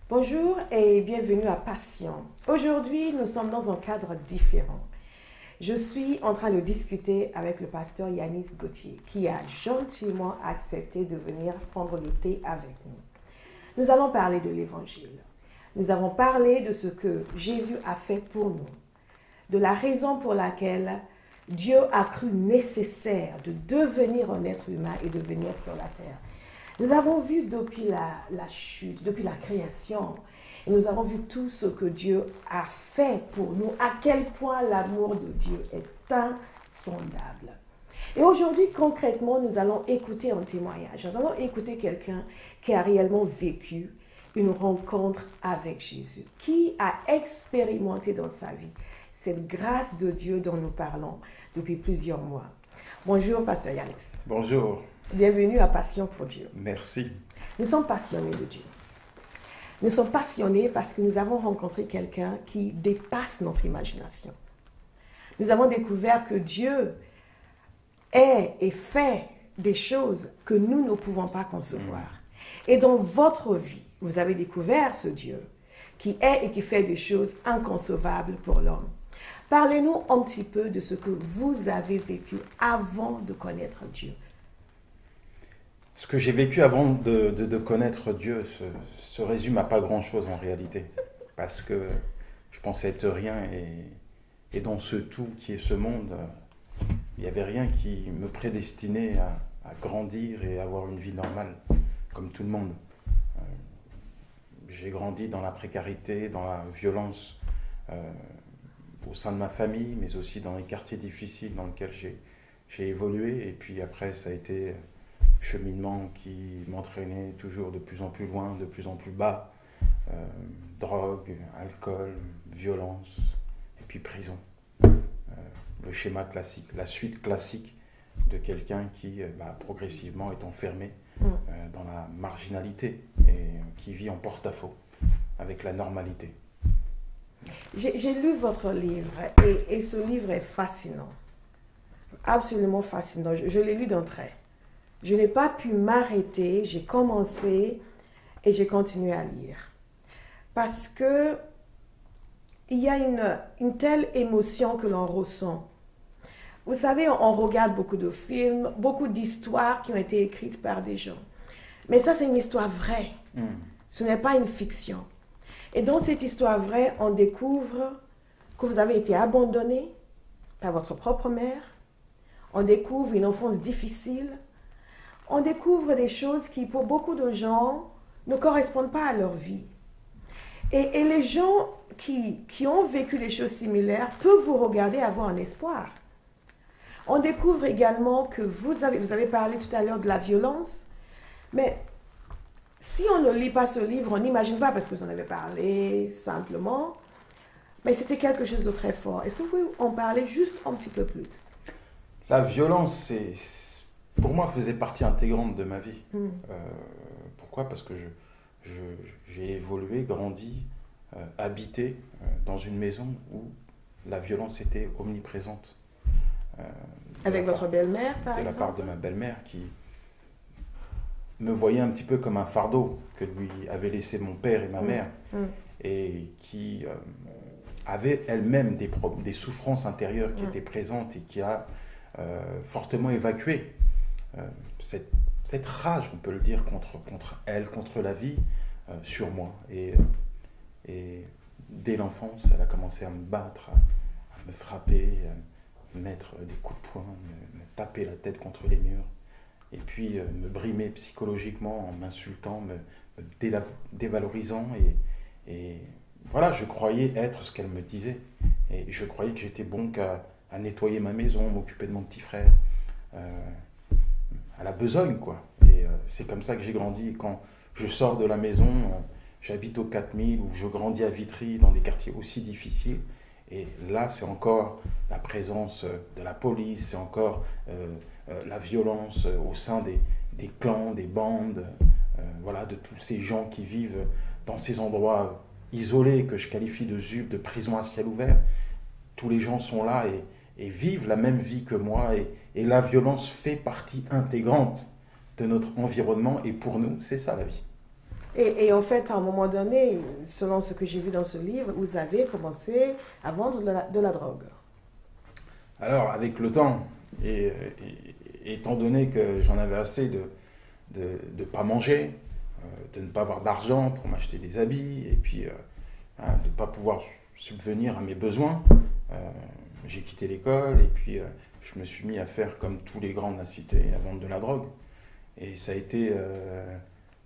Bonjour et bienvenue à Passion. Aujourd'hui, nous sommes dans un cadre différent. Je suis en train de discuter avec le pasteur Yanis Gauthier qui a gentiment accepté de venir prendre le thé avec nous. Nous allons parler de l'Évangile. Nous avons parlé de ce que Jésus a fait pour nous, de la raison pour laquelle Dieu a cru nécessaire de devenir un être humain et de venir sur la terre. Nous avons vu depuis la chute, depuis la création, et nous avons vu tout ce que Dieu a fait pour nous, à quel point l'amour de Dieu est insondable. Et aujourd'hui, concrètement, nous allons écouter un témoignage. Nous allons écouter quelqu'un qui a réellement vécu une rencontre avec Jésus, qui a expérimenté dans sa vie cette grâce de Dieu dont nous parlons depuis plusieurs mois. Bonjour, pasteur Yanis. Bonjour. Bienvenue à Passion pour Dieu. Merci. Nous sommes passionnés de Dieu. Nous sommes passionnés parce que nous avons rencontré quelqu'un qui dépasse notre imagination. Nous avons découvert que Dieu est et fait des choses que nous ne pouvons pas concevoir. Et dans votre vie, vous avez découvert ce Dieu qui est et qui fait des choses inconcevables pour l'homme. Parlez-nous un petit peu de ce que vous avez vécu avant de connaître Dieu. Ce que j'ai vécu avant de connaître Dieu se résume à pas grand-chose en réalité. Parce que je pensais être rien et dans ce tout qui est ce monde, il n'y avait rien qui me prédestinait à grandir et avoir une vie normale, comme tout le monde. J'ai grandi dans la précarité, dans la violence au sein de ma famille, mais aussi dans les quartiers difficiles dans lesquels j'ai évolué. Et puis après, ça a été cheminement qui m'entraînait toujours de plus en plus loin, de plus en plus bas. Drogue, alcool, violence, et puis prison. Le schéma classique, la suite classique de quelqu'un qui progressivement est enfermé dans la marginalité et qui vit en porte-à-faux avec la normalité. J'ai lu votre livre et ce livre est fascinant, absolument fascinant. Je l'ai lu d'un trait. Je n'ai pas pu m'arrêter, j'ai commencé et j'ai continué à lire. Parce que il y a une telle émotion que l'on ressent. Vous savez, on regarde beaucoup de films, beaucoup d'histoires qui ont été écrites par des gens. Mais ça, c'est une histoire vraie. Ce n'est pas une fiction. Et dans cette histoire vraie, on découvre que vous avez été abandonné par votre propre mère. On découvre une enfance difficile. On découvre des choses qui, pour beaucoup de gens, ne correspondent pas à leur vie. Et les gens qui ont vécu des choses similaires peuvent vous regarder et avoir un espoir. On découvre également que vous avez parlé tout à l'heure de la violence, mais si on ne lit pas ce livre, on n'imagine pas parce que vous en avez parlé simplement, mais c'était quelque chose de très fort. Est-ce que vous pouvez en parler juste un petit peu plus? La violence, pour moi, faisait partie intégrante de ma vie. Pourquoi? Parce que j'ai évolué, grandi, habité dans une maison où la violence était omniprésente. Avec votre belle-mère, par exemple? De la part de ma belle-mère qui me voyait un petit peu comme un fardeau que lui avaient laissé mon père et ma mère et qui avait elle-même des souffrances intérieures qui étaient présentes et qui a fortement évacué cette rage, on peut le dire, contre elle, contre la vie, sur moi. Et dès l'enfance, elle a commencé à me battre, à me frapper, à me mettre des coups de poing, me taper la tête contre les murs. Et puis me brimer psychologiquement en m'insultant, me dévalorisant. Et voilà, je croyais être ce qu'elle me disait. Et je croyais que j'étais bon qu'à nettoyer ma maison, m'occuper de mon petit frère, à la besogne, quoi. Et c'est comme ça que j'ai grandi. Quand je sors de la maison, j'habite au 4000, ou je grandis à Vitry, dans des quartiers aussi difficiles. Et là, c'est encore la présence de la police, c'est encore la violence au sein des clans, des bandes, voilà, de tous ces gens qui vivent dans ces endroits isolés que je qualifie de ZUP, de prison à ciel ouvert. Tous les gens sont là et vivent la même vie que moi. Et la violence fait partie intégrante de notre environnement. Et pour nous, c'est ça la vie. Et en fait, à un moment donné, selon ce que j'ai vu dans ce livre, vous avez commencé à vendre de la drogue. Alors, avec le temps, étant donné que j'en avais assez de ne pas manger, de ne pas avoir d'argent pour m'acheter des habits, et puis de ne pas pouvoir subvenir à mes besoins, j'ai quitté l'école, et puis je me suis mis à faire comme tous les grands de la cité, à vendre de la drogue. Et ça a été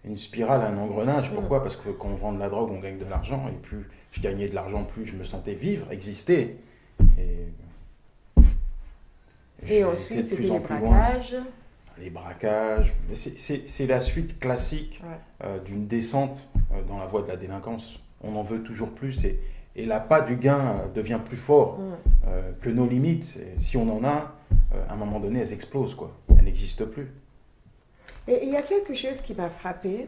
une spirale, un engrenage. Pourquoi? Parce que quand on vend de la drogue, on gagne de l'argent, et plus je gagnais de l'argent, plus je me sentais vivre, exister. Et ensuite, c'était les braquages. Les braquages, c'est la suite classique d'une descente dans la voie de la délinquance. On en veut toujours plus et l'appât du gain devient plus fort que nos limites. Et si on en a, à un moment donné, elles explosent, quoi. Elles n'existent plus. Et il y a quelque chose qui m'a frappée,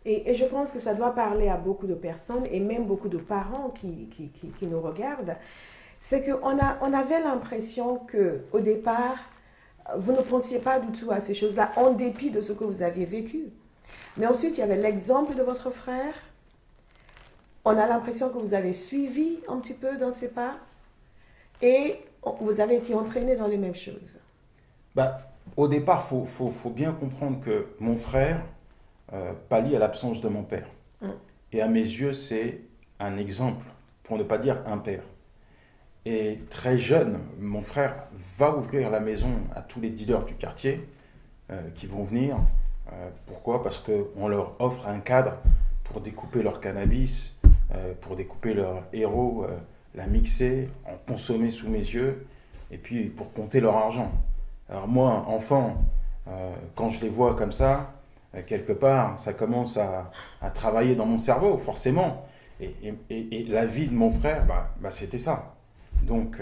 et je pense que ça doit parler à beaucoup de personnes, et même beaucoup de parents qui nous regardent, c'est qu'on avait l'impression qu'au départ, vous ne pensiez pas du tout à ces choses-là, en dépit de ce que vous aviez vécu. Mais ensuite, il y avait l'exemple de votre frère. On a l'impression que vous avez suivi un petit peu dans ses pas, et vous avez été entraîné dans les mêmes choses. Au départ, faut bien comprendre que mon frère pallie à l'absence de mon père. Et à mes yeux, c'est un exemple, pour ne pas dire un père. Et très jeune, mon frère va ouvrir la maison à tous les dealers du quartier qui vont venir. Pourquoi? Parce qu'on leur offre un cadre pour découper leur cannabis, pour découper leur héros, la mixer, en consommer sous mes yeux, et puis pour compter leur argent. Alors moi, enfant, quand je les vois comme ça, quelque part, ça commence à travailler dans mon cerveau, forcément. Et la vie de mon frère, c'était ça. Donc,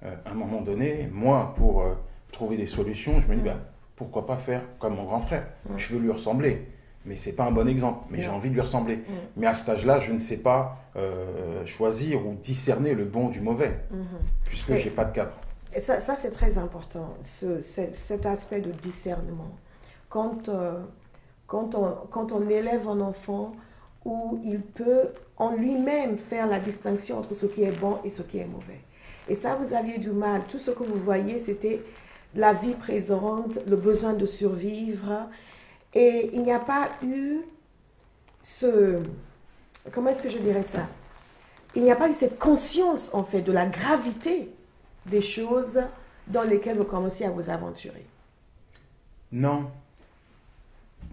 à un moment donné, moi, pour trouver des solutions, je me dis, pourquoi pas faire comme mon grand frère? Je veux lui ressembler, mais c'est pas un bon exemple, mais j'ai envie de lui ressembler. Mais à cet âge-là, je ne sais pas choisir ou discerner le bon du mauvais, puisque j'ai pas de cadre. Et ça c'est très important, cet aspect de discernement. Quand on élève un enfant, où il peut en lui-même faire la distinction entre ce qui est bon et ce qui est mauvais. Et ça, vous aviez du mal. Tout ce que vous voyez, c'était la vie présente, le besoin de survivre. Et il n'y a pas eu comment est-ce que je dirais ça? Il n'y a pas eu cette conscience, en fait, de la gravité des choses dans lesquelles vous commencez à vous aventurer. Non.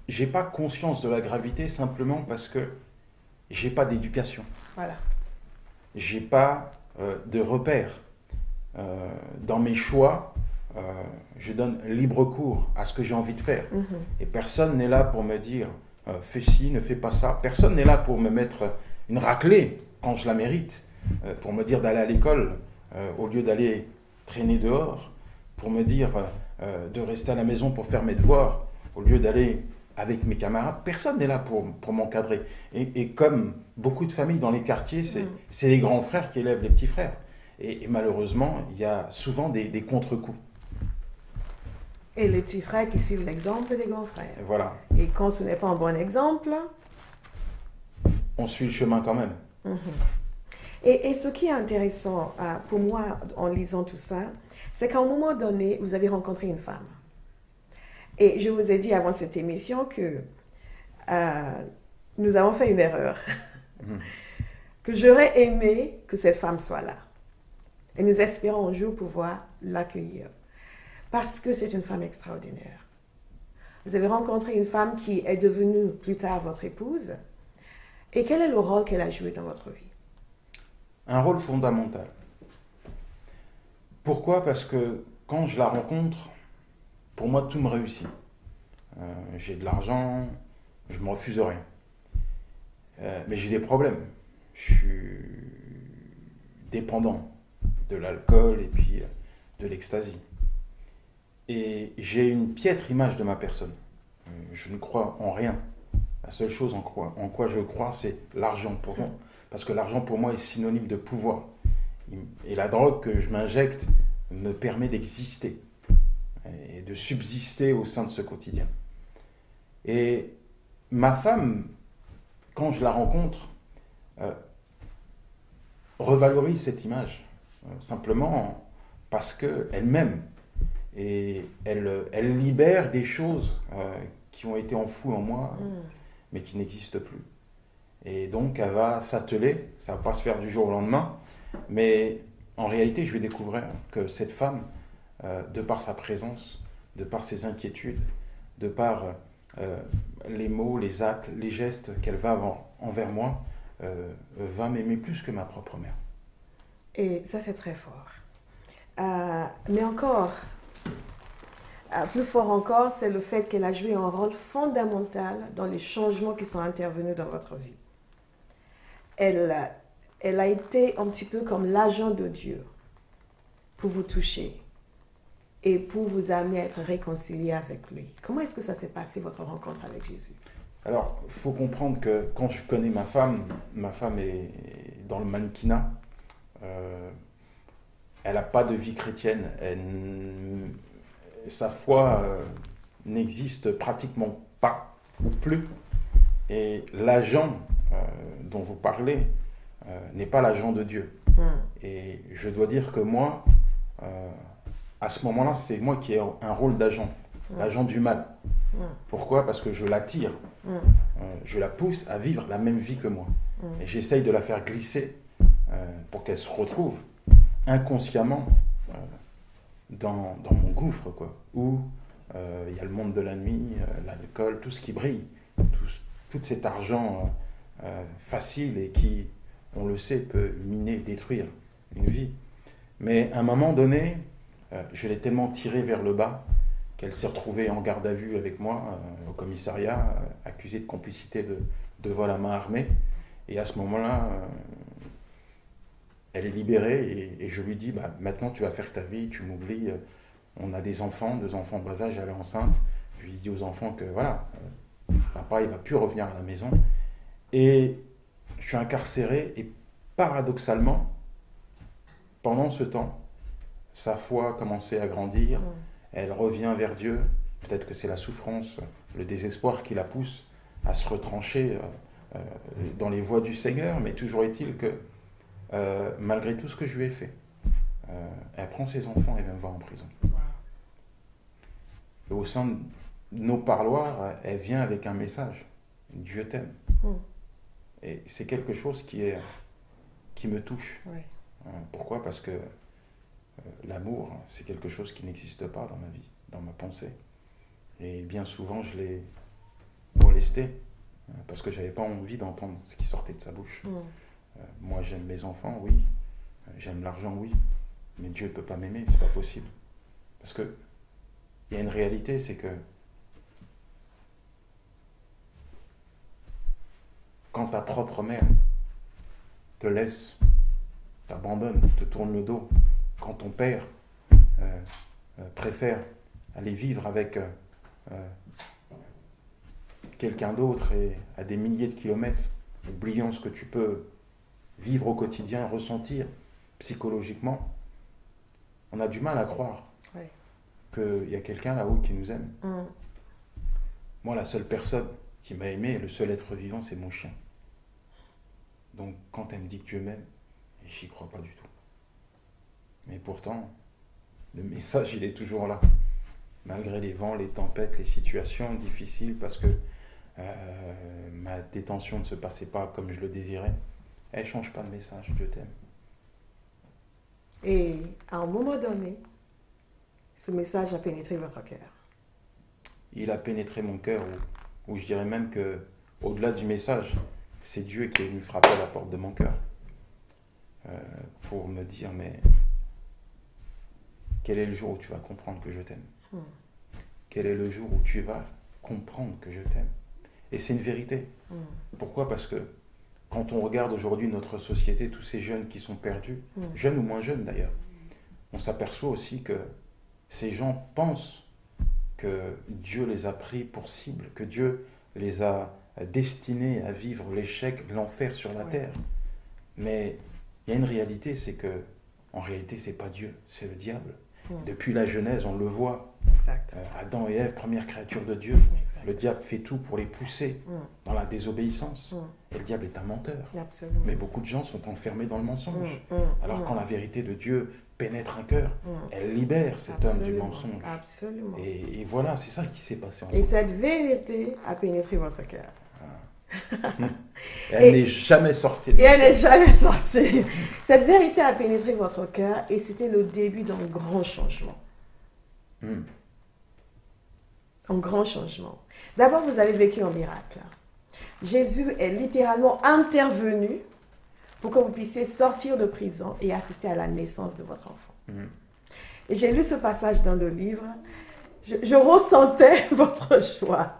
J'ai pas conscience de la gravité simplement parce que j'ai pas d'éducation. Voilà. J'ai pas de repères. Dans mes choix, je donne libre cours à ce que j'ai envie de faire. Et personne n'est là pour me dire fais ci, ne fais pas ça. Personne n'est là pour me mettre une raclée quand je la mérite, pour me dire d'aller à l'école au lieu d'aller traîner dehors, pour me dire de rester à la maison pour faire mes devoirs au lieu d'aller avec mes camarades. Personne n'est là pour m'encadrer. Et comme beaucoup de familles dans les quartiers, c'est les grands frères qui élèvent les petits frères. Et malheureusement, il y a souvent des contre-coups. Et les petits frères qui suivent l'exemple des grands frères. Et voilà. Et quand ce n'est pas un bon exemple, on suit le chemin quand même. Et ce qui est intéressant pour moi en lisant tout ça, c'est qu'à un moment donné, vous avez rencontré une femme. Et je vous ai dit avant cette émission que nous avons fait une erreur. Que j'aurais aimé que cette femme soit là. Et nous espérons un jour pouvoir l'accueillir. Parce que c'est une femme extraordinaire. Vous avez rencontré une femme qui est devenue plus tard votre épouse. Et quel est le rôle qu'elle a joué dans votre vie? Un rôle fondamental. Pourquoi? Parce que quand je la rencontre, pour moi, tout me réussit. J'ai de l'argent, je me refuse rien. Mais j'ai des problèmes. Je suis dépendant de l'alcool et puis de l'ecstasy. Et j'ai une piètre image de ma personne. Je ne crois en rien. La seule chose en quoi je crois, c'est l'argent pour moi. Parce que l'argent pour moi est synonyme de pouvoir. Et la drogue que je m'injecte me permet d'exister et de subsister au sein de ce quotidien. Et ma femme quand je la rencontre, revalorise cette image, simplement parce qu'elle m'aime. Et elle libère des choses qui ont été enfouies en moi, mais qui n'existent plus. Et donc, elle va s'atteler, ça ne va pas se faire du jour au lendemain, mais en réalité, je vais découvrir que cette femme, de par sa présence, de par ses inquiétudes, de par les mots, les actes, les gestes qu'elle va avoir envers moi, va m'aimer plus que ma propre mère. Et ça, c'est très fort. Mais encore, plus fort encore, c'est le fait qu'elle a joué un rôle fondamental dans les changements qui sont intervenus dans votre vie. Elle a été un petit peu comme l'agent de Dieu pour vous toucher et pour vous amener à être réconcilié avec lui. Comment est-ce que ça s'est passé, votre rencontre avec Jésus? Alors, il faut comprendre que quand je connais ma femme est dans le mannequinat. Elle n'a pas de vie chrétienne. Sa foi n'existe pratiquement pas ou plus. Et l'agent dont vous parlez n'est pas l'agent de Dieu. Et je dois dire que moi, à ce moment-là, c'est moi qui ai un rôle d'agent, l'agent du mal. Pourquoi? Parce que je l'attire, je la pousse à vivre la même vie que moi. Et j'essaye de la faire glisser pour qu'elle se retrouve inconsciemment dans mon gouffre, quoi, où il y a le monde de la nuit, l'alcool, tout ce qui brille, tout cet argent facile et qui, on le sait, peut miner, détruire une vie. Mais à un moment donné, je l'ai tellement tirée vers le bas qu'elle s'est retrouvée en garde à vue avec moi au commissariat, accusée de complicité de vol à main armée. Et à ce moment-là, elle est libérée et je lui dis, maintenant tu vas faire ta vie, tu m'oublies, on a des enfants, 2 enfants bas âge, elle est enceinte. Je lui dis aux enfants que voilà, papa il ne va plus revenir à la maison. Et je suis incarcéré et paradoxalement, pendant ce temps, sa foi a commencé à grandir, elle revient vers Dieu, peut-être que c'est la souffrance, le désespoir qui la pousse à se retrancher dans les voies du Seigneur, mais toujours est-il que malgré tout ce que je lui ai fait, elle prend ses enfants et vient me voir en prison. Et au sein de nos parloirs, elle vient avec un message, Dieu t'aime. Et c'est quelque chose qui me touche. Pourquoi? Parce que l'amour, c'est quelque chose qui n'existe pas dans ma vie, dans ma pensée. Et bien souvent, je l'ai molesté, parce que je n'avais pas envie d'entendre ce qui sortait de sa bouche. Moi, j'aime mes enfants, oui. J'aime l'argent, oui. Mais Dieu ne peut pas m'aimer, c'est pas possible. Parce que il y a une réalité, c'est que quand ta propre mère te laisse, t'abandonne, te tourne le dos, quand ton père préfère aller vivre avec quelqu'un d'autre et à des milliers de kilomètres, oubliant ce que tu peux vivre au quotidien, ressentir psychologiquement, on a du mal à croire qu'il y a quelqu'un là-haut qui nous aime. Moi, la seule personne qui m'a aimé, le seul être vivant, c'est mon chien. Donc, quand elle me dit que Dieu m'aime, j'y crois pas du tout. Mais pourtant, le message, il est toujours là. Malgré les vents, les tempêtes, les situations difficiles, parce que ma détention ne se passait pas comme je le désirais, elle ne change pas de message, Dieu t'aime. Et à un moment donné, ce message a pénétré votre cœur. Il a pénétré mon cœur, ou je dirais même que, au-delà du message, c'est Dieu qui est venu frapper à la porte de mon cœur pour me dire, mais quel est le jour où tu vas comprendre que je t'aime? Quel est le jour où tu vas comprendre que je t'aime? Et c'est une vérité. Pourquoi? Parce que quand on regarde aujourd'hui notre société, tous ces jeunes qui sont perdus, jeunes ou moins jeunes d'ailleurs, on s'aperçoit aussi que ces gens pensent que Dieu les a pris pour cible, que Dieu les a destinés à vivre l'échec, l'enfer sur la terre. Mais il y a une réalité, c'est que en réalité, c'est pas Dieu, c'est le diable. Depuis la Genèse, on le voit. Exact. Adam et Ève, première créature de Dieu. Exact. Le diable fait tout pour les pousser dans la désobéissance. Et le diable est un menteur. Absolument. Mais beaucoup de gens sont enfermés dans le mensonge. Alors quand la vérité de Dieu pénètre un cœur, elle libère cet homme du mensonge. Absolument. Et voilà, c'est ça qui s'est passé en Et cette vérité a pénétré votre cœur. Elle n'est jamais sortie. Et elle n'est jamais sortie. Cette vérité a pénétré votre cœur et c'était le début d'un grand changement. Un grand changement. D'abord, vous avez vécu un miracle. Jésus est littéralement intervenu pour que vous puissiez sortir de prison et assister à la naissance de votre enfant. Et j'ai lu ce passage dans le livre. Je ressentais votre joie.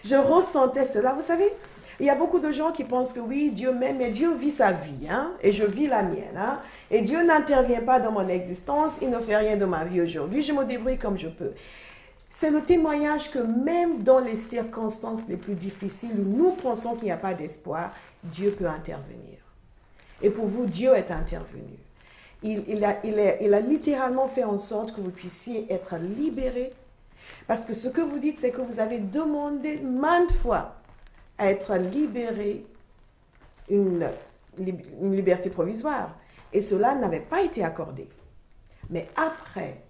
Je ressentais cela. Vous savez, il y a beaucoup de gens qui pensent que oui, Dieu m'aime, mais Dieu vit sa vie, hein, et je vis la mienne. Hein, et Dieu n'intervient pas dans mon existence, il ne fait rien de ma vie aujourd'hui, je me débrouille comme je peux. C'est le témoignage que même dans les circonstances les plus difficiles où nous pensons qu'il n'y a pas d'espoir, Dieu peut intervenir. Et pour vous, Dieu est intervenu. Il a littéralement fait en sorte que vous puissiez être libérés. Parce que ce que vous dites, c'est que vous avez demandé maintes fois à être libéré une liberté provisoire. Et cela n'avait pas été accordé. Mais après,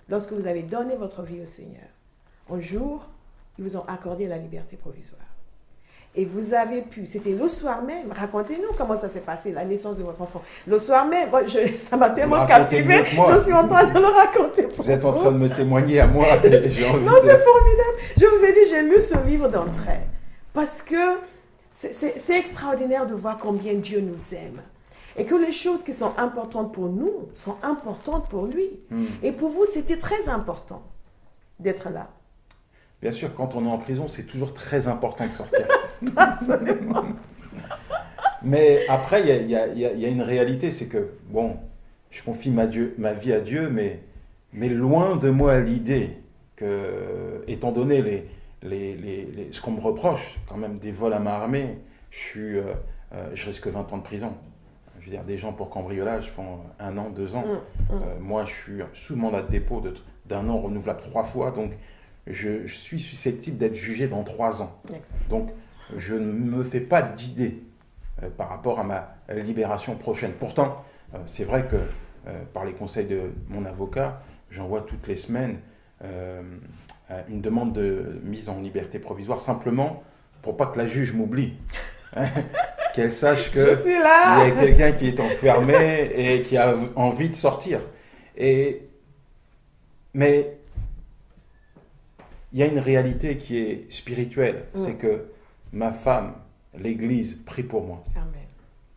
lorsque vous avez donné votre vie au Seigneur, un jour, ils vous ont accordé la liberté provisoire. Et vous avez pu, c'était le soir même, racontez-nous comment ça s'est passé, la naissance de votre enfant. Le soir même, ça m'a tellement captivé, je suis en train de le raconter pour vous. Vous êtes en train de me témoigner à moi. Non, c'est formidable. Je vous ai dit, j'ai lu ce livre d'entrée. Parce que c'est extraordinaire de voir combien Dieu nous aime. Et que les choses qui sont importantes pour nous sont importantes pour lui. Et pour vous, c'était très important d'être là. Bien sûr, quand on est en prison, c'est toujours très important de sortir. Absolument. Mais après, il y a une réalité, c'est que, bon, je confie ma vie à Dieu, mais loin de moi l'idée que, étant donné ce qu'on me reproche, quand même des vols à main armée, je risque 20 ans de prison. Je veux dire, des gens pour cambriolage font 1 an, 2 ans. Moi, je suis sous mandat de dépôt d'1 an renouvelable 3 fois, donc je suis susceptible d'être jugé dans 3 ans. Donc, je ne me fais pas d'idée par rapport à ma libération prochaine. Pourtant, c'est vrai que par les conseils de mon avocat, j'envoie toutes les semaines une demande de mise en liberté provisoire, simplement pour pas que la juge m'oublie. Qu'elle sache qu'il y a quelqu'un qui est enfermé et qui a envie de sortir. Mais il y a une réalité qui est spirituelle, c'est que ma femme, l'Église, prie pour moi. Amen.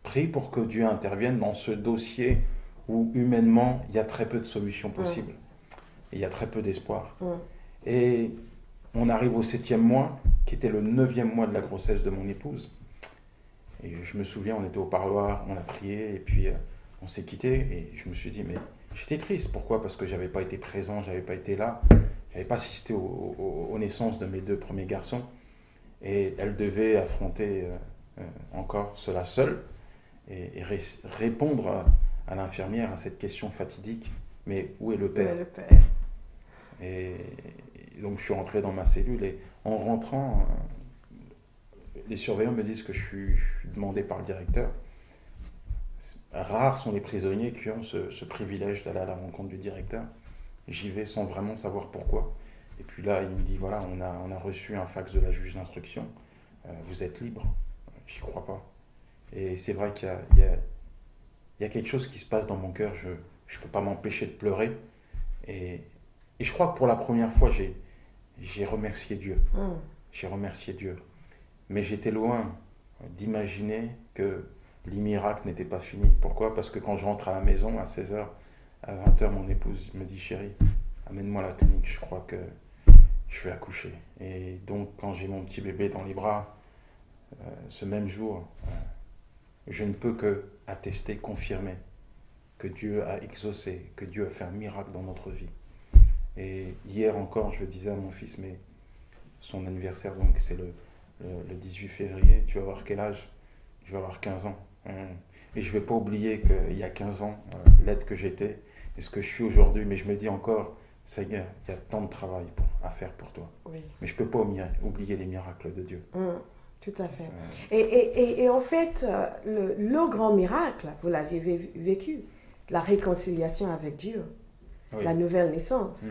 Prie pour que Dieu intervienne dans ce dossier où humainement, il y a très peu de solutions possibles. Et il y a très peu d'espoir. Et on arrive au 7e mois, qui était le 9e mois de la grossesse de mon épouse. Et je me souviens, on était au parloir, on a prié, et puis on s'est quittés. Et je me suis dit, mais j'étais triste. Pourquoi? Parce que je n'avais pas été présent, je n'avais pas été là. Je n'avais pas assisté aux naissances de mes 2 premiers garçons. Et elle devait affronter encore cela seule et répondre à l'infirmière à cette question fatidique. Mais où est le père? Où est le père? Et donc je suis rentré dans ma cellule et en rentrant, les surveillants me disent que je suis demandé par le directeur. Rares sont les prisonniers qui ont ce privilège d'aller à la rencontre du directeur. J'y vais sans vraiment savoir pourquoi. Et puis là, il me dit, voilà, on a reçu un fax de la juge d'instruction, vous êtes libre. J'y crois pas. Et c'est vrai qu'il y a quelque chose qui se passe dans mon cœur, je ne peux pas m'empêcher de pleurer. Et je crois que pour la première fois, j'ai remercié Dieu. J'ai remercié Dieu. Mais j'étais loin d'imaginer que les miracles n'étaient pas finis. Pourquoi? Parce que quand je rentre à la maison à 16h, à 20h, mon épouse me dit, chérie, amène-moi à la clinique, je crois que je vais accoucher. Et donc, quand j'ai mon petit bébé dans les bras, ce même jour, je ne peux que attester, confirmer que Dieu a exaucé, que Dieu a fait un miracle dans notre vie. Et hier encore, je disais à mon fils, mais son anniversaire, donc c'est le 18 février, tu vas avoir quel âge? Je vais avoir 15 ans. Et je ne vais pas oublier qu'il y a 15 ans, l'aide que j'étais et ce que je suis aujourd'hui, mais je me dis encore, Seigneur, il y a tant de travail à faire pour toi. Oui. Mais je ne peux pas oublier les miracles de Dieu. Tout à fait. Et en fait, le grand miracle, vous l'avez vécu, la réconciliation avec Dieu, Oui. la nouvelle naissance,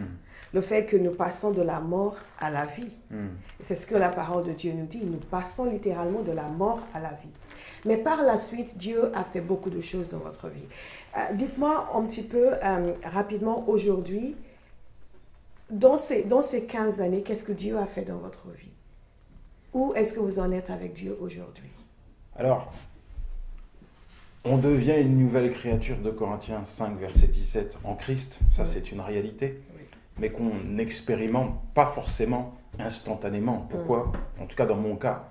le fait que nous passons de la mort à la vie. C'est ce que la parole de Dieu nous dit, nous passons littéralement de la mort à la vie. Mais par la suite, Dieu a fait beaucoup de choses dans votre vie. Dites-moi un petit peu rapidement aujourd'hui, dans ces 15 années, qu'est-ce que Dieu a fait dans votre vie? Où est-ce que vous en êtes avec Dieu aujourd'hui? Alors, on devient une nouvelle créature de Corinthiens 5, verset 17 en Christ. Ça, c'est une réalité. Oui. Mais qu'on n'expérimente pas forcément instantanément. Pourquoi? En tout cas, dans mon cas,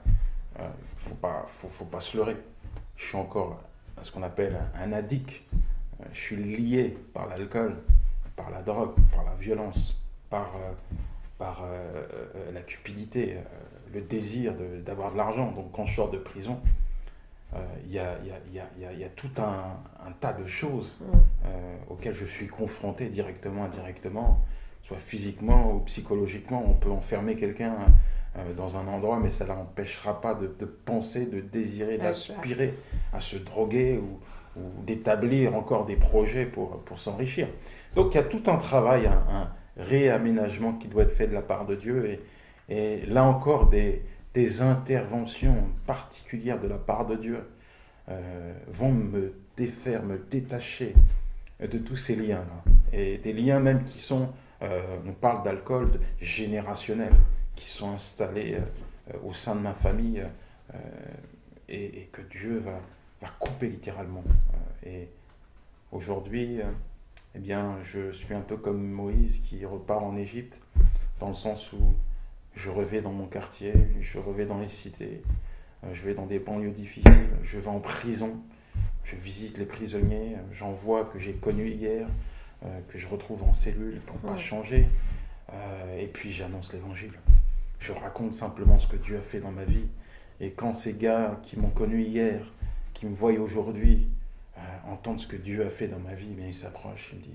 faut pas se leurrer. Je suis encore ce qu'on appelle un addict. Je suis lié par l'alcool, par la drogue, par la violence, par la cupidité, le désir d'avoir de l'argent. Donc quand je sors de prison, il y a tout un tas de choses auxquelles je suis confronté directement, indirectement, soit physiquement ou psychologiquement. On peut enfermer quelqu'un dans un endroit, mais ça ne l'empêchera pas de penser, de désirer, d'aspirer à se droguer ou d'établir encore des projets pour s'enrichir. Donc il y a tout un travail, un réaménagement qui doit être fait de la part de Dieu, et là encore des interventions particulières de la part de Dieu vont me défaire, me détacher de tous ces liens-là, et des liens même qui sont, on parle d'alcool générationnel, qui sont installés au sein de ma famille, et que Dieu va couper littéralement. Et aujourd'hui, eh bien, je suis un peu comme Moïse qui repart en Égypte, dans le sens où je revais dans mon quartier, je revais dans les cités, je vais dans des banlieues difficiles, je vais en prison, je visite les prisonniers, j'en vois que j'ai connus hier, que je retrouve en cellule, qui n'ont pas changé, et puis j'annonce l'évangile. Je raconte simplement ce que Dieu a fait dans ma vie. Et quand ces gars qui m'ont connu hier, qui me voient aujourd'hui, entendent ce que Dieu a fait dans ma vie, mais ils s'approchent, ils me disent,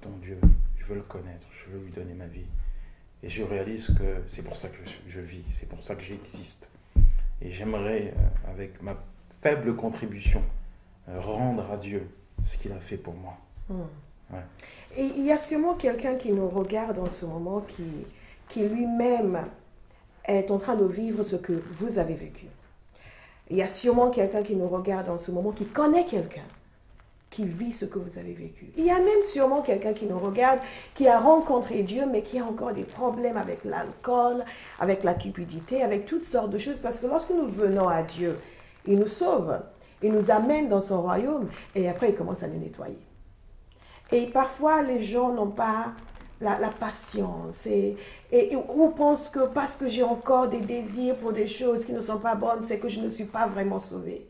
ton Dieu, je veux le connaître, je veux lui donner ma vie. Et je réalise que c'est pour ça que je vis, c'est pour ça que j'existe. Et j'aimerais, avec ma faible contribution, rendre à Dieu ce qu'il a fait pour moi. Ouais. Et il y a sûrement quelqu'un qui nous regarde en ce moment, qui lui-même est en train de vivre ce que vous avez vécu. Il y a sûrement quelqu'un qui nous regarde en ce moment, qui connaît quelqu'un qui vit ce que vous avez vécu. Il y a même sûrement quelqu'un qui nous regarde, qui a rencontré Dieu, mais qui a encore des problèmes avec l'alcool, avec la cupidité, avec toutes sortes de choses. Parce que lorsque nous venons à Dieu, il nous sauve, il nous amène dans son royaume, et après il commence à nous nettoyer. Et parfois, les gens n'ont pas la patience ou pensent que parce que j'ai encore des désirs pour des choses qui ne sont pas bonnes, c'est que je ne suis pas vraiment sauvée.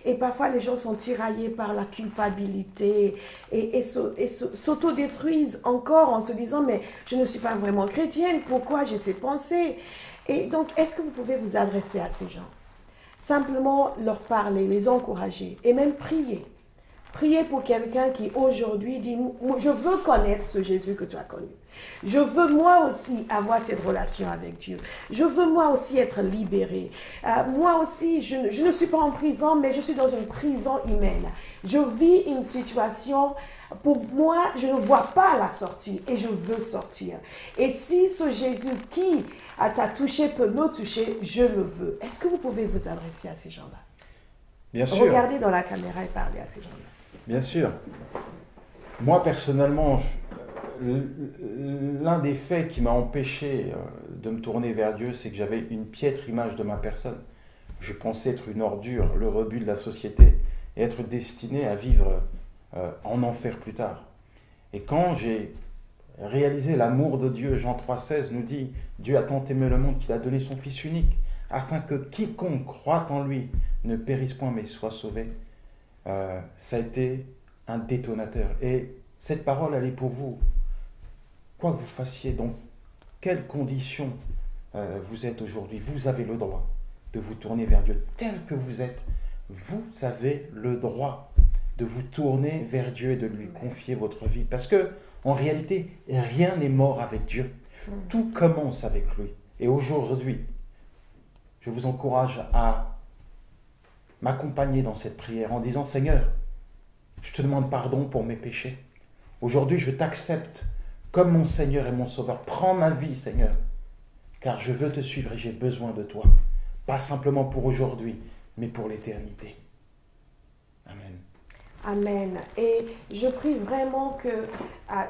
Et parfois, les gens sont tiraillés par la culpabilité et s'autodétruisent encore en se disant « mais je ne suis pas vraiment chrétienne, pourquoi j'ai ces pensées ?» Et donc, est-ce que vous pouvez vous adresser à ces gens? Simplement leur parler, les encourager et même prier. Priez pour quelqu'un qui aujourd'hui dit « je veux connaître ce Jésus que tu as connu. Je veux moi aussi avoir cette relation avec Dieu. Je veux moi aussi être libéré. Moi aussi, je ne suis pas en prison, mais je suis dans une prison humaine. Je vis une situation, pour moi, je ne vois pas la sortie et je veux sortir. Et si ce Jésus qui t'a touché peut me toucher, je le veux. » Est-ce que vous pouvez vous adresser à ces gens-là? Bien sûr. Regardez dans la caméra et parlez à ces gens-là. Bien sûr. Moi, personnellement, l'un des faits qui m'a empêché de me tourner vers Dieu, c'est que j'avais une piètre image de ma personne. Je pensais être une ordure, le rebut de la société, et être destiné à vivre en enfer plus tard. Et quand j'ai réalisé l'amour de Dieu, Jean 3,16 nous dit « Dieu a tant aimé le monde qu'il a donné son Fils unique, afin que quiconque croit en lui ne périsse point mais soit sauvé », ça a été un détonateur. Et cette parole, elle est pour vous. Quoi que vous fassiez, dans quelles conditions vous êtes aujourd'hui, vous avez le droit de vous tourner vers Dieu tel que vous êtes. Vous avez le droit de vous tourner vers Dieu et de lui confier votre vie. Parce que En réalité, rien n'est mort avec Dieu. Tout commence avec lui. Et aujourd'hui, je vous encourage à m'accompagner dans cette prière en disant, Seigneur, je te demande pardon pour mes péchés. Aujourd'hui, je t'accepte comme mon Seigneur et mon Sauveur. Prends ma vie, Seigneur, car je veux te suivre et j'ai besoin de toi. Pas simplement pour aujourd'hui, mais pour l'éternité. Amen. Amen. Et je prie vraiment que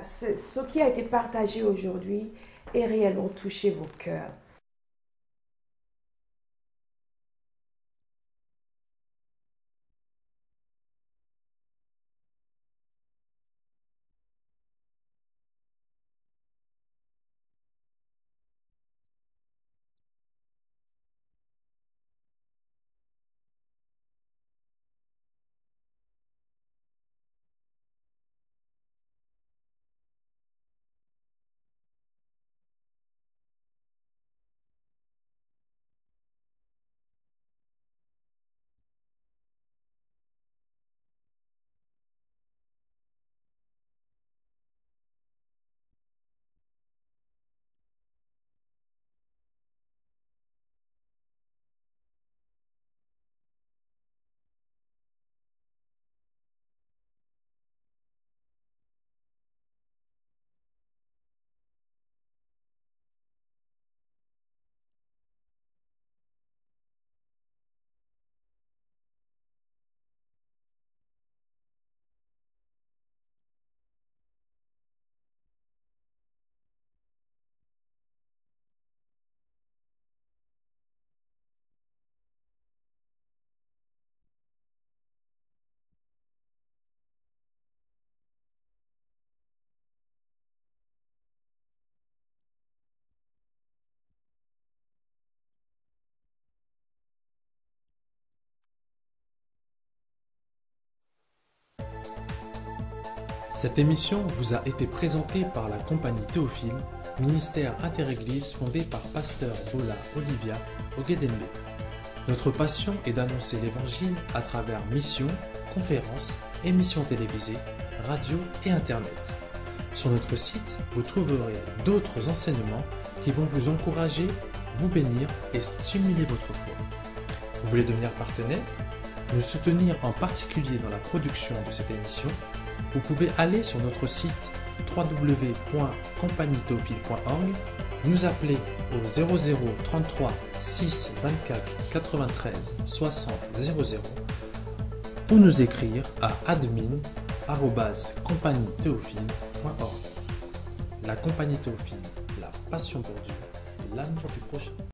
ce qui a été partagé aujourd'hui ait réellement touché vos cœurs. Cette émission vous a été présentée par la Compagnie Théophile, ministère interéglise fondé par Pasteur Bola Olivia Ogedembe. Notre passion est d'annoncer l'Évangile à travers missions, conférences, émissions télévisées, radio et Internet. Sur notre site, vous trouverez d'autres enseignements qui vont vous encourager, vous bénir et stimuler votre foi. Vous voulez devenir partenaire, nous soutenir en particulier dans la production de cette émission? Vous pouvez aller sur notre site www.compagnietheophile.org, nous appeler au 00 33 6 24 93 60 00 ou nous écrire à admin@compagnietheophile.org. La Compagnie Théophile, la passion pour Dieu et l'amour du prochain.